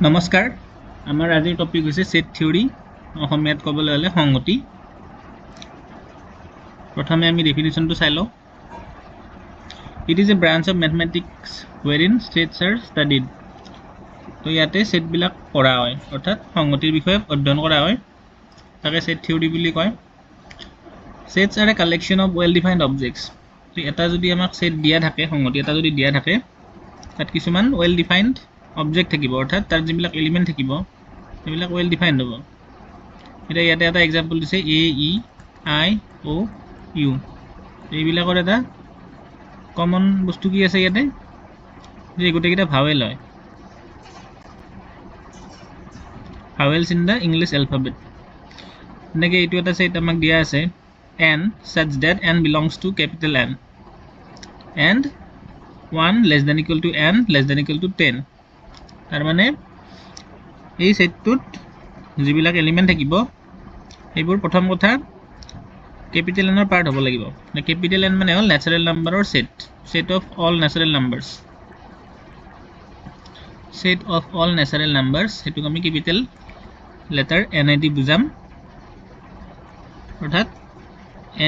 নমস্কাৰ আমাৰ আজিৰ টপিক হৈছে সেট থিওৰি অসমীয়াত ক'বলৈ হ'লে সংগতি প্ৰথমে আমি ডেফিনিশ্যনটো চাই লওঁ it is a branch of mathematics wherein sets are studied তো ইয়াতে সেট বিলাক পঢ়া হয় অৰ্থাৎ সংগতিৰ বিষয়ে অধ্যয়ন কৰা হয় তাকে সেট থিওৰি বুলি কয় sets are a collection of well defined objects তো এটা যদি আমাক সেট দিয়া থাকে সংগতি এটা যদি দিয়া থাকে তাত কিছুমান well defined object থাকিব অৰ্থাৎ তাৰ যিবিলাক এলিমেন্ট থাকিব সেইবিলাক well defined হ'ব এটা ইয়াতে এটা एग्जांपल দিছে a e i o u এইবিলাকৰ এটা কমন বস্তু কি আছে ইয়াতে যে গোটেইকেইটা ভাৱেল হয় vowels in the English alphabet এনেকৈ এইটো এটা সেট আমাক দিয়া আছে n such that n belongs to capital N and 1 less than equal to n less than equal to 10 তাৰ মানে এই সেটটোত যিবিলাক এলিমেন্ট থাকিব এইবোৰ প্ৰথম কথা capital N ৰ পাৰ্ট হ'ব লাগিব capital N মানে হ'ল ন্যাচাৰাল নাম্বাৰৰ set of all natural numbers Hetuk আমি capital letter n দি বুজাম অৰ্থাৎ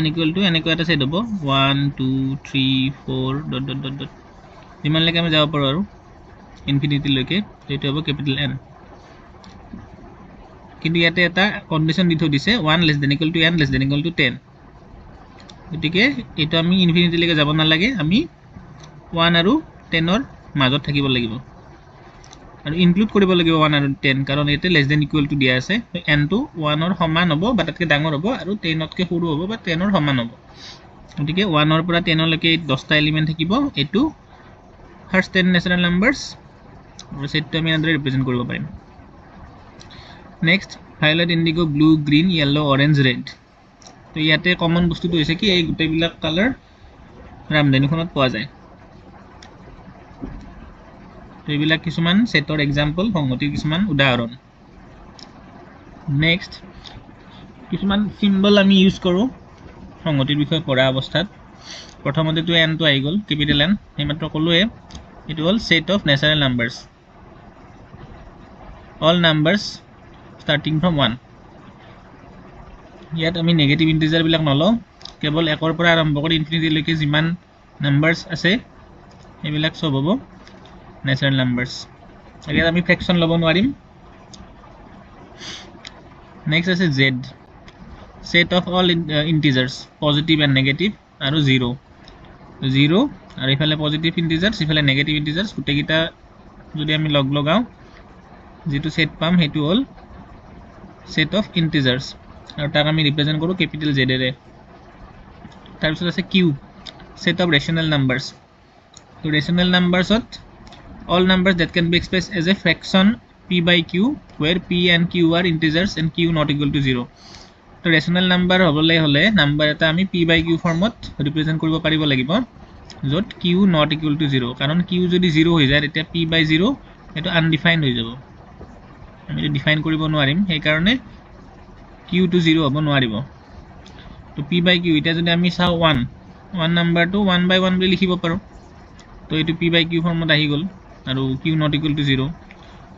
n equal to এনেকুৱা এটা সেট হ'ব 1 2 3 4 ডট ডট ডট ডট যিমানলৈকে আমি যাব পাৰো আৰু ইনফিনিটি লৈকে এইটো হ'ব capital N কিন্তু ইয়াতে এটা কন্ডিশন দি থৈ দিছে 1 less than equal to n less than equal to 10 গতিকে এটা আমি ইনফিনিটি লৈকে যাব না লাগে আমি 1 আৰু 10 ৰ মাজত থাকিব লাগিব আৰু ইনক্লুড কৰিব লাগিব 1 আৰু 10 কাৰণ এতে less than equal to দিয়া আছে n টো 1 ৰ সমান হ'ব বা তাতকৈ ডাঙৰ হ'ব আৰু 10 তকৈ সৰু হ'ব বা 10 ৰ সমান হ'ব গতিকে 1 ৰ পৰা 10 লৈকে 10টা এলিমেন্ট থাকিব এটো ফাৰ্স্ট 10 ন্যাচাৰাল নাম্বাৰস আৰু সেটটো আমি এনেদৰে ৰিপ্ৰেজেন্ট কৰিব পাৰিম next violet indigo blue green yellow orange red তো ইয়াতে কমন বস্তুটো হৈছে কি এই গোটেইবিলাক কালাৰ ৰামধেনুখনত পোৱা যায় তো এইবিলাক কিছুমান সেটৰ एग्जांपल সংগতিৰ কিছুমান উদাহৰণ নেক্সট কিছুমান সিম্বল আমি ইউজ কৰো সংগতিৰ বিষয়ে পঢ়া অৱস্থাত প্ৰথমতে তো n টো আহি গল ক্যাপিটাল N এইমাত্ৰ কলোৱে ইট হল set of natural numbers all numbers starting from 1 ইয়াত আমি নেগেটিভ ইন্টিজাৰ বিলাক নলও কেৱল 1 ৰ পৰা আৰম্ভ কৰি ইনফিনিটি লৈকে যিমান নাম্বাৰস আছে এইবিলাক সব হ'ব ন্যাচাৰাল নাম্বাৰস ইয়াত আমি ফ্ৰেকশন ল'ব নোৱাৰিম নেক্সট আছে z set of all integers positive and negative আৰু 0 আৰু ইফালে পজিটিভ ইন্টিজাৰ্স ইফালে নেগেটিভ ইন্টিজাৰ্স গোটেইকেইটা যদি আমি লগ লগাও যেটো সেট পাম হেতু হল set of integers আৰু তাক আমি ৰিপ্ৰেজেন্ট কৰো ক্যাপিটাল Z এৰে তাৰ পিছত আছে q set of rational numbers তো rational numbersত all numbers that can be expressed as a fraction p by q where p and q are integers and q not equal to 0 তো rational number হ'বলৈ হলে number এটা আমি p by q ফৰ্মত represent কৰিব পাৰিব লাগিব যত q not equal to 0 কাৰণ q যদি 0 হৈ যায় তেতিয়া p by 0 এটো আনডিফাইন্ড হৈ যাব আমি ডিফাইন কৰিব নোৱাৰিম সেই কাৰণে q to 0 হ'ব নোৱাৰিব তো p by q এটা যদি আমি চাও 1 নাম্বাৰটো 1 by 1 বুলি লিখিব পাৰো তো এটো p by q ফৰ্মত আহি গল আৰু q not equal to 0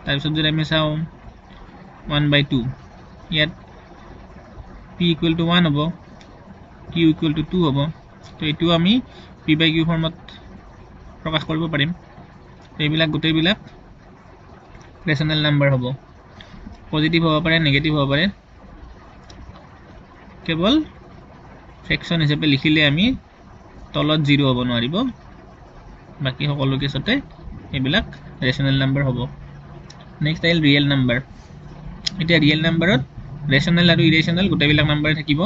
তাৰ পিছত যদি আমি চাও 1 by 2 ইয়াত p equal to 1 হ'ব q equal to 2 হ'ব তো এটো আমি p by q ফৰ্মত প্ৰকাশ কৰিব পাৰিম এইবিলাক গোটেইবিলাক ৰেশনাল নাম্বাৰ হ'ব পজিটিভ হ'ব পাৰে নেগেটিভ হ'ব পাৰে কেৱল ফ্ৰেকশন হিচাপে লিখিলে আমি তলত 0 হ'ব নোৱাৰিব বাকি সকলো কেছতে এইবিলাক ৰেশনাল নাম্বাৰ হ'ব নেক্সট আইল ৰিয়েল নাম্বাৰ এটা ৰিয়েল নাম্বাৰত ৰেশনাল আৰু ইৰেশনাল গোটেইবিলাক নাম্বাৰ থাকিব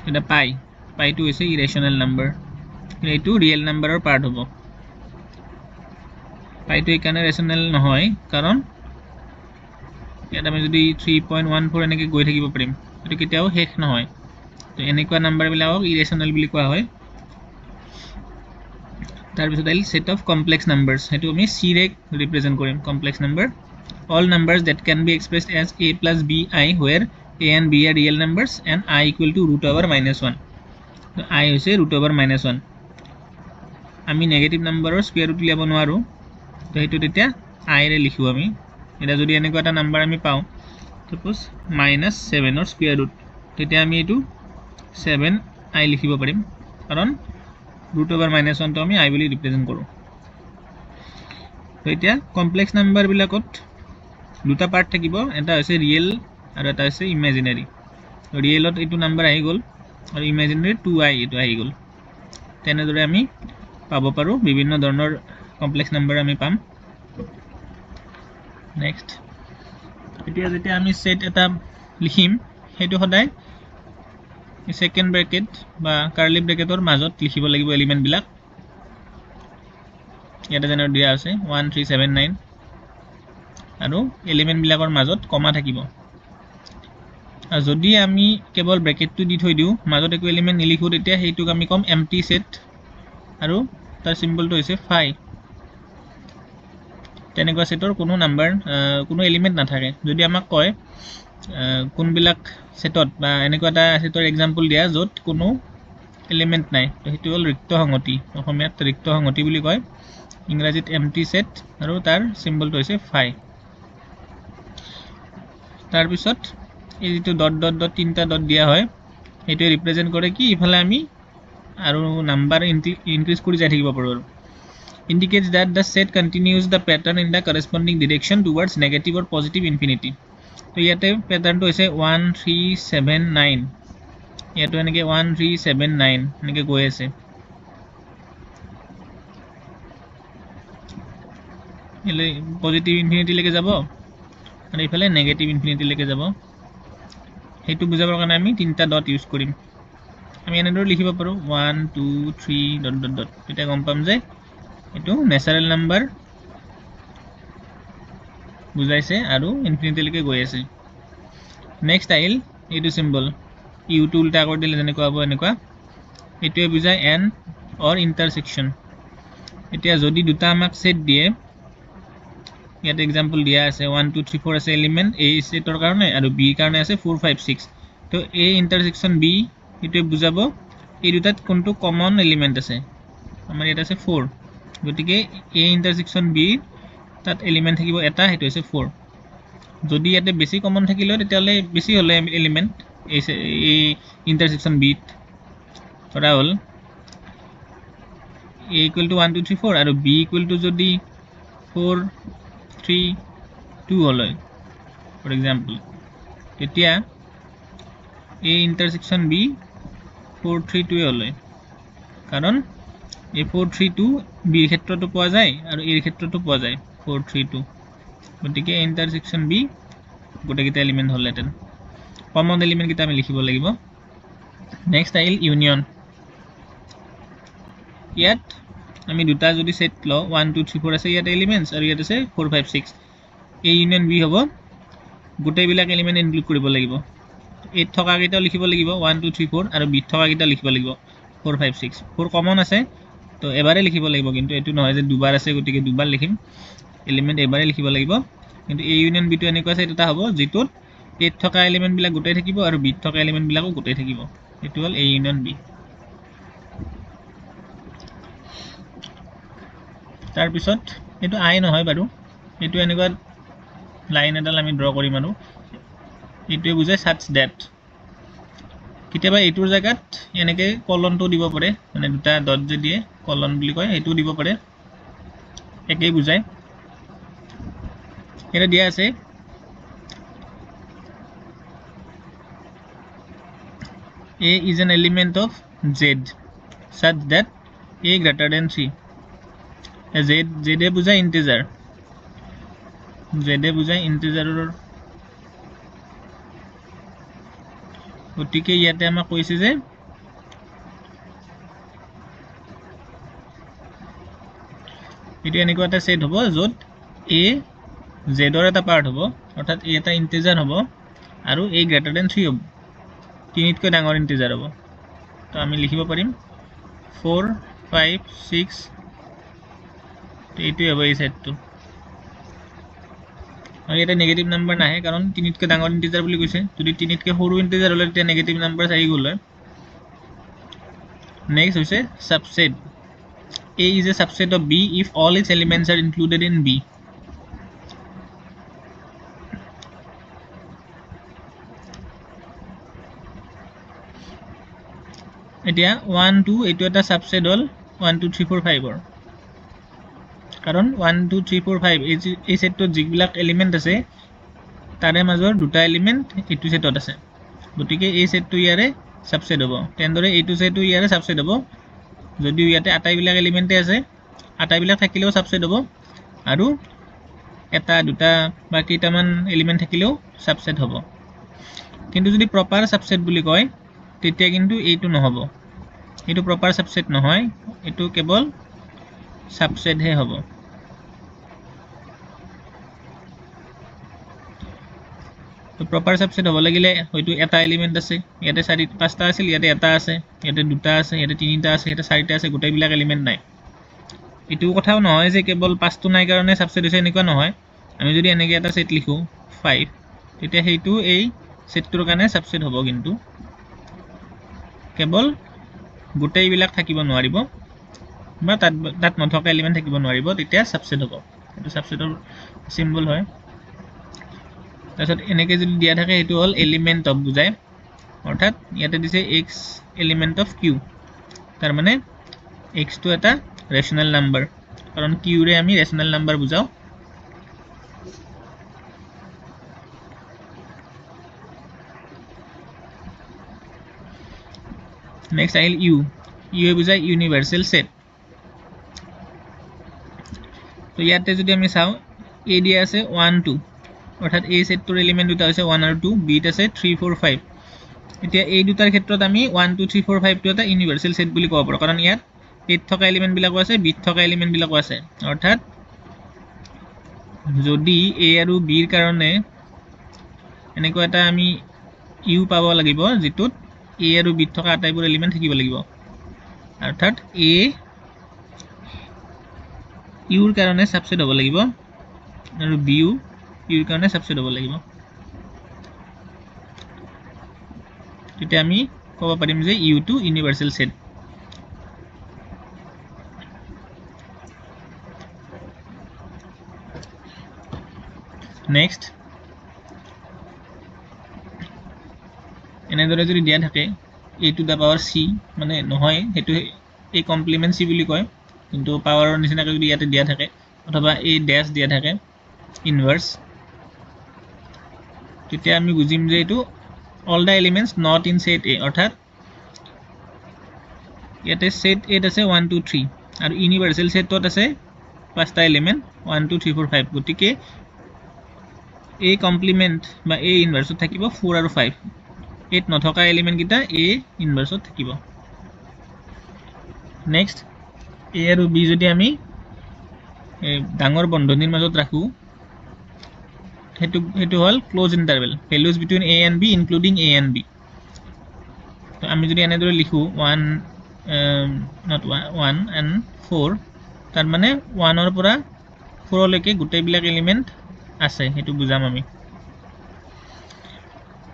এটা পাইটো হৈছে ইৰেশনাল নাম্বাৰ এইটো ৰিয়েল নাম্বাৰৰ পাৰ্ট হ'ব পাইটো একানে ৰেশনাল নহয় কাৰণ ইয়াত আমি যদি 3.14 এনেকৈ গৈ থাকিব পাৰিম এটো কেতিয়াও শেষ নহয় তো এনেকুৱা নাম্বাৰ বিলাকক ইৰেশনাল বুলি কোৱা হয় তাৰ পিছত আইল সেট অফ কমপ্লেক্স নাম্বাৰস হেতু আমি c ৰে ৰিপ্ৰেজেন্ট কৰিম complex number all numbers that can be expressed as a plus bi where a and b are real numbers and I equal to root over minus 1 তো I হৈছে root over minus 1 আমি negative নাম্বাৰৰ square root লিয়াব নোৱাৰো তো হেতু তেতিয়া i ৰে লিখো আমি এটা যদি এনেকুৱা এটা নাম্বাৰ আমি পাওঁ সাপোজ -7 ৰ স্কয়াৰ ৰুট তেতিয়া আমি এটো 7i লিখিব পাৰিম কাৰণ √(-1) টো আমি i বুলি ৰিপ্ৰেজেন্ট কৰো তো এতিয়া কমপ্লেক্স নাম্বাৰ বিলাকত দুটা পাৰ্ট থাকিব এটা হৈছে ৰিয়েল আৰু এটা হৈছে ইমাজিনাৰী ৰিয়েলত এটো নাম্বাৰ আহি গল আৰু ইমাজিনাৰী 2i এটো আহি গল তেনেদৰে আমি পাব পাৰো বিভিন্ন ধৰণৰ কমপ্লেক্স নাম্বাৰ আমি পাম নেক্সট এতিয়া যেতিয়া আমি সেট এটা লিখিম হেতু সদায় সেকেন্ড ব্র্যাকেট বা কার্লি ব্ৰ্যাকেটৰ মাজত লিখিব লাগিব এলিমেন্ট বিলাক ইয়াতে যেনে দিয়া আছে 1379 আৰু এলিমেন্ট বিলাকৰ মাজত কমা থাকিব আৰু যদি আমি কেৱল ব্র্যাকেটটো দি থৈ দিও মাজত একো এলিমেন্ট নিলিখো তেতিয়া হেইটোক আমি কম এম্পটি সেট আৰু তাৰ সিম্বলটো হৈছে phi তেনেকুৱা সেটৰ কোনো নাম্বাৰ কোনো এলিমেন্ট নাথাকে যদি আমাক কয় কোনবিলাক সেটত বা এনেকুৱা এটা সেটৰ एग्जांपल দিয়া যত কোনো এলিমেন্ট নাই তো হেতু হল ৰিক্ত সংহতি অসমীয়াত ৰিক্ত সংহতি বুলি কয় ইংৰাজীত এম্পটি সেট আৰু তাৰ সিম্বলটো হৈছে phi তাৰ পিছত এই যেটো ডট ডট ডট তিনটা ডট দিয়া হয় হেতু ৰিপ্ৰেজেন্ট কৰে কি ইফালে আমি আৰু নাম্বাৰ ইনক্ৰিজ কৰি যাই থাকিব পাৰো indicates that the set continues the pattern in the corresponding direction towards negative or positive infinity তো ইয়াতে প্যাটার্নটো হৈছে 1379 ইয়াতো এনেকে 1379 এনেকে গৈ আছে এলে পজিটিভ ইনফিনিটি লৈকে যাব আৰু ইফালে নেগেটিভ ইনফিনিটি লৈকে যাব হেতু বুজাবৰ কাৰণে আমি তিনটা ডট ইউজ কৰিম আমি এনেদৰে লিখিব পাৰো 1 2 3 ডট ডট ডট এটা গম পাম যে এটো ন্যাচারাল নাম্বার বুজাইছে আৰু ইনফিনিটি লৈকে গৈ আছে নেক্সট আইল এটো সিম্বল ইউ টু উল্টা কৰি দিলে যেনেকুৱা হ'ব এনেকুৱা এটোৱে বুজায় এন্ড অর ইন্টারসেকশন এতিয়া যদি দুটা আমাক সেট দিয়ে ইয়াত एग्जांपल দিয়া আছে 1 2 3 4 আছে এলিমেন্ট a সেটৰ কাৰণে আৰু b কাৰণে আছে 4 5 6 তো a ইন্টাৰসেকশন b এটোৱে বুজাব এই দুটাত কোনটো কমন এলিমেন্ট আছে আমাৰ ইয়াত আছে 4 গতিকে a ইন্টারসেকশন b তাত এলিমেন্ট থাকিব এটা হেতু হৈছে 4 যদি ইয়াতে বেছি কমন থাকিলে তেতিয়ালে বেছি হলে এলিমেন্ট এই ইন্টারসেকশন b ধৰা হল a = 1 2 3 4 আৰু b = যদি 4 3 2 হল ফৰ एग्जांपल তেতিয়া a ইন্টাৰসেকশন b 4 3 2 হল কাৰণ এই 4 3 2 b এৰ ক্ষেত্ৰটো পোৱা যায় আৰু এৰ ক্ষেত্ৰটো পোৱা যায় 4 3 2 গতিকে ইন্টারসেকশন b গোটেইকেইটা এলিমেন্ট হলতেন কমন এলিমেন্ট কিটা আমি লিখিব লাগিব নেক্সট আইল ইউনিয়ন ইয়াত আমি দুটা যদি সেট ল 1 2 3 4 আছে ইয়াত এলিমেন্টস আৰু ইয়াত আছে 4 5 6 এই ইউনিয়ন বি হ'ব গোটেই বিলাক এলিমেন্ট ইনক্লুড কৰিব লাগিব এ থকা কেইটা লিখিব লাগিব 1 2 3 4 আৰু বি থকা কেইটা লিখিব লাগিব 4 5 6 4 কমন আছে তো এবাৰে লিখিব লাগিব কিন্তু এটো নহয় যে দুবাৰ আছে গতিকে দুবাৰ লিখিম এলিমেন্ট এবাৰে লিখিব লাগিব কিন্তু এই ইউনিয়ন বি টো এনেকুৱা আছে এটা হ'ব যেটোত এ থকা এলিমেন্ট বিলাক গোটেই থাকিব আৰু বি থকা এলিমেন্ট বিলাকো গোটেই থাকিব এটো হল এই ইউনিয়ন বি তাৰ পিছত এটো আই নহয় বাৰু এটো এনেকুৱা লাইন এডাল আমি ড্ৰ কৰিম আৰু এটোৱে বুজায় such that কিটাবা এটোৰ জায়গাত এনেকে কলনটো দিব পাৰে মানে দুটা ডট যে দিয়ে কলন বুলি কয় এটো দিব পাৰে একেই বুজায় এটা দিয়া আছে a is an element of z such that a greater than 3 z এ বুজায় ইন্টিজার z এ বুজায় ইন্টিজাৰৰ গতিকে ইয়াতে আমাক কৈছে যে এটো এনেকুৱা এটা সেট হ'ব যত a z ৰ এটা পাৰ্ট হ'ব অৰ্থাৎ a এটা ইন্টিজাৰ হ'ব আৰু a greater than 3 হ'ব তিনিতকৈ ডাঙৰ ইন্টিজাৰ হ'ব তো আমি লিখিব পাৰিম 4 5 6 তো এইটোৱে হ'ব এই সেটটো আৰু এটা নেগেটিভ নাম্বাৰ নাহে কাৰণ তিনিতকৈ ডাঙৰ ইন্টিজাৰ বুলি কৈছে যদি তিনিতকৈ সৰু ইন্টিজাৰ হলে তেতিয়া নেগেটিভ নাম্বাৰ আহি গ'ল হয় নেক্সট হৈছে subset a is a subset of b if all its elements are included in b এতিয়া 1 2 এইটো এটা সাবসেট হল 1 2 3 4 5 ৰ কাৰণ 1 2 3 4 5 এই সেটটো যিবিলাক এলিমেন্ট আছে তাৰে মাজৰ দুটা এলিমেন্ট এইটো সেটত আছে গতিকে এই সেটটো ইয়াৰে সাবসেট হ'ব তেনদৰে এইটো সেটটো ইয়াৰে সাবসেট হ'ব যদিও ইয়াতে আটাইবিলাক এলিমেন্টে আছে আটাইবিলাক থাকিলেও সাবসেট হ'ব আৰু এটা দুটা বা কেইটামান এলিমেন্ট থাকিলেও সাবসেট হ'ব কিন্তু যদি প্ৰপাৰ সাবসেট বুলি কয় তেতিয়া কিন্তু এইটো নহব এইটো প্ৰপাৰ সাবসেট নহয় এইটো কেৱল সাবসেট হে হ'ব তো প্ৰপাৰ সাবসেট হ'ব লাগিলে হয়তো এটা এলিমেন্ট আছে ইয়াতে চাৰি পাঁচটা আছিল ইয়াতে এটা আছে ইয়াতে দুটা আছে ইয়াতে তিনিটা আছে ইয়াতে চাৰিটা আছে গোটেইবিলাক এলিমেন্ট নাই এইটো কথাও নহয় যে কেৱল পাঁচটো নাই কাৰণে সাবসেট হৈছে এনেকুৱা নহয় আমি যদি এনেকৈ এটা সেট লিখো 5 তেতিয়া সেইটো এই সেটটোৰ কাৰণে সাবসেট হ'ব কিন্তু কেৱল গোটেইবিলাক থাকিব নোৱাৰিব বা তাত নথকা এলিমেন্ট থাকিব নোৱাৰিব তেতিয়া সাবসেট হ'ব এইটো সাবসেটৰ সিম্বল হয় তাৰছত এনেকৈ যদি দিয়া থাকে এইটো হল এলিমেন্ট অফ বুজায় অৰ্থাৎ ইয়াতে দিছে x এলিমেন্ট অফ q তাৰ মানে x টো এটা ৰেশনাল নাম্বাৰ কাৰণ q ৰে আমি ৰেশনাল নাম্বাৰ বুজাও নেক্সট আহিল u এ বুজায় ইউনিভাৰ্সেল সেট তো ইয়াতে যদি আমি চাও a দিয়া আছে 1 2 অৰ্থাৎ এই সেটটোৰ এলিমেন্ট দুটা হৈছে 1 আৰু 2 b ত আছে 3 4 5 এতিয়া এই দুটাৰ ক্ষেত্ৰত আমি 1 2 3 4 5 টো এটা ইউনিভাৰ্সেল সেট বুলি ক'ব পাৰো কাৰণ ইয়াত a ত থকা এলিমেন্ট বিলাকো আছে b ত থকা এলিমেন্ট বিলাকো আছে অৰ্থাৎ যদি a আৰু b ৰ কাৰণে এনেকুৱা এটা আমি u পাব লাগিব যেটোত a আৰু b ত থকা আটাইবোৰ এলিমেন্ট থাকিব লাগিব অৰ্থাৎ a u ৰ কাৰণে সাবসেট হ'ব লাগিব আৰু b u ৰ কাৰণে সাবসেট হ'ব লাগিব তেতিয়া আমি ক'ব পাৰিম যে u টো ইউনিভাৰ্সেল সেট নেক্সট এনেদৰে যদি দিয়া থাকে a to the power c মানে নহয় হেতু a কমপ্লিমেন্ট c বুলি কয় কিন্তু পাৱাৰৰ নিচিনাকৈ যদি ইয়াতে দিয়া থাকে অথবা a ড্যাশ দিয়া থাকে ইনভার্স তেতিয়া আমি বুজিম যে এটো all the elements not in set a অৰ্থাৎ ইয়াতে set a আছে 1 2 3 আৰু ইউনিভাৰ্সেল সেটত আছে পাঁচটা এলিমেন্ট 1 2 3 4 5 গতিকে a কমপ্লিমেন্ট বা a ইনভার্সত থাকিব 4 আৰু 5 এত নথকা এলিমেন্ট কিটা a ইনভাৰ্সত থাকিব নেক্সট a আৰু b যদি আমি ডাঙৰ বন্ধনীৰ মাজত ৰাখো হেতু হল close interval values between a and b including a and b তো আমি যদি এনেদৰে লিখো 1 not 1 and 4 তাৰ মানে 1 ৰ পৰা 4 লৈকে গোটেইবিলাক এলিমেন্ট আছে হেতু বুজাম আমি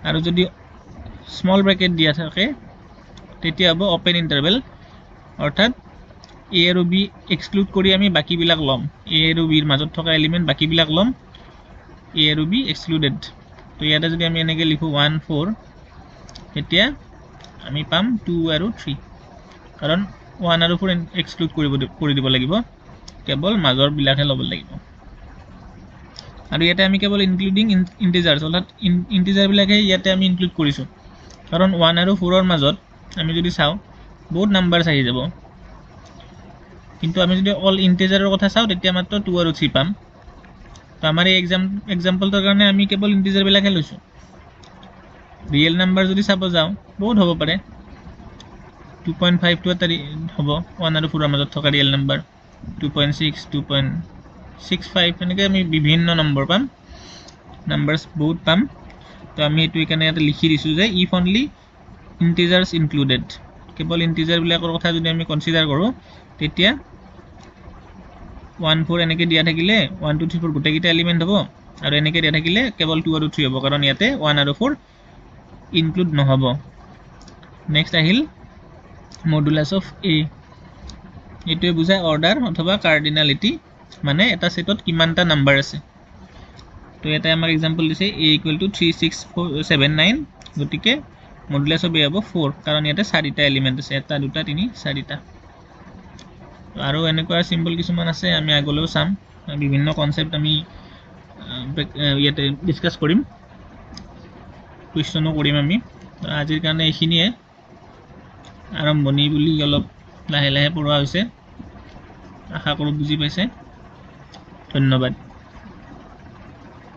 আৰু যদি স্মল ব্ৰ্যাকেট দিয়া থাকে তেতিয়া হ'ব ওপেন ইন্টাৰভেল অৰ্থাৎ a আৰু b এক্সক্লুড কৰি আমি বাকিবিলাক লম a আৰু b ৰ মাজত থকা এলিমেন্ট বাকিবিলাক লম a আৰু b এক্সক্লুডেড তো ইয়াতে যদি আমি এনেকৈ লিখো 1 4 তেতিয়া আমি পাম 2 আৰু 3 কাৰণ 1 আৰু 4 এক্সক্লুড কৰি দিব লাগিব কেৱল মাজৰ বিলাকহে ল'ব লাগিব আৰু ইয়াতে আমি কেৱল ইনক্লুডিং ইন্টিজাৰস অৰ্থাৎ ইন্টিজাৰ বিলাকহে ইয়াতে আমি ইনক্লুড কৰিছো কাৰণ 1 আৰু 4 ৰ মাজত আমি যদি চাও বহুত নাম্বাৰস আহি যাব কিন্তু আমি যদি অল ইন্টিজাৰৰ কথা চাও তেতিয়া মাত্ৰ 2 আৰু 3 পাম তো আমাৰ এই এক্সাম্পলটোৰ কাৰণে আমি কেৱল ইন্টিজাৰ বিলাকহে লৈছো ৰিয়েল নাম্বাৰ যদি চাব যাও বহুত হ'ব পাৰে 2.5 টো এটা হ'ব 1 আৰু 4 ৰ মাজত থকা ৰিয়েল নাম্বাৰ 2.6 2.65 এনেকৈ আমি বিভিন্ন নম্বৰ পাম নাম্বাৰস বহুত পাম তো আমি এটো এখানে এটা লিখি দিছো যে ইফ অনলি ইন্টিজাৰস ইনক্লুডেড কেৱল ইন্টিজাৰ বিলাকৰ কথা যদি আমি কনসিডাৰ কৰো তেতিয়া 1 4 এনেকৈ দিয়া থাকিলে 1 2 3 4 গোটেইকেইটা এলিমেন্ট হ'ব আৰু এনেকৈ দিয়া থাকিলে কেৱল 2 আৰু 3 হ'ব কাৰণ ইয়াতে 1 আৰু 4 ইনক্লুড নহব নেক্সট আহিল মডুলাস অফ a এটোৱে বুজায় অৰ্ডাৰ অথবা কাৰ্ডিনালিটি মানে এটা সেটত কিমানটা নাম্বাৰ আছে তো এটা আমাক এক্সাম্পল দিছে a = 3 6 4 7 9 গতিকে মডুলাছ অফ এ হ'ব 4 কাৰণ ইয়াতে 4টা এলিমেণ্ট আছে 1 2 3 4টা আৰু এনেকুৱা চিম্বল কিছুমান আছে আমি আগলৈও চাম বিভিন্ন কনসেপ্ট আমি ইয়াতে ডিসকাস কৰিম কুৱেশ্যনো কৰিম আমি আজিৰ কাৰণে এইখিনিয়ে আৰম্ভণি বুলি অলপ লাহে লাহে পঢ়োৱা হৈছে আশা কৰোঁ বুজি পাইছে ধন্যবাদ